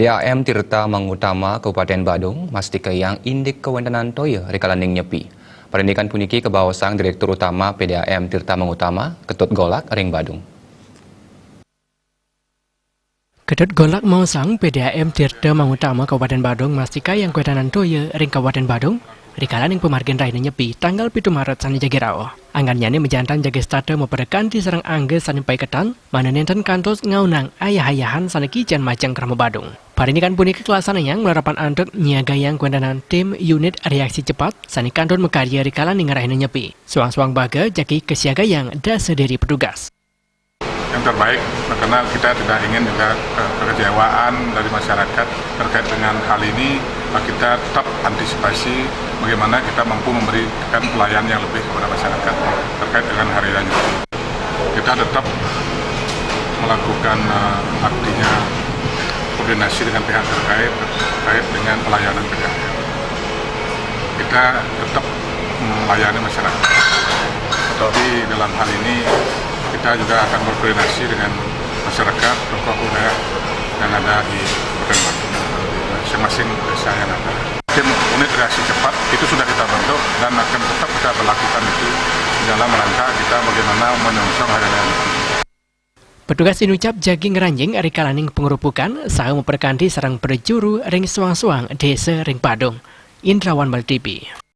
PDAM Tirta Mangutama Kabupaten Badung mastika yang indik kewenangan toya rekalaning nyepi. Perendikan puniki kebawasang Direktur Utama PDAM Tirta Mangutama Ketut Golak ring Badung. Ketut Golak mausang PDAM Tirta Mangutama Kabupaten Badung mastika yang kewenangan toya ring Kabupaten Badung rikalaning pemargin raina nyepi tanggal 7 Maret sani jagirao. Anggannya menjantan jaga starte memperdekan di serang angge sampai ketan, mana nenten kantos ngaunang ayah-ayahan sana kijan macang kerama Badung. Parindikan puniki kelasan yang melarapan antuk nyiaga yang kewenangan tim unit reaksi cepat sani kanton mekarya rikalaning raina nyepi. Suang-suang baga jaki kesiaga yang dasa dari petugas. Yang terbaik karena kita tidak ingin juga kekecewaan dari masyarakat terkait dengan hal ini. Kita tetap antisipasi bagaimana kita mampu memberikan pelayanan yang lebih kepada masyarakat terkait dengan hari raya. Kita tetap melakukan artinya koordinasi dengan pihak terkait dengan pelayanan PDAM. Kita tetap melayani masyarakat. Tapi dalam hal ini kita juga akan berkoordinasi dengan masyarakat, tokoh budaya yang ada di Kabupaten Badung, masing-masing desa yang ada. Tim unit reaksi cepat itu sudah kita bentuk dan akan tetap kita berlakukan itu dalam rangka kita bagaimana menyongsong hari raya. Petugas inucap jaging ranjing rikalaning pengerupukan saha memperkanti sarang perjuru ring suang-suang desa ring Badung. Indrawan Bal TV.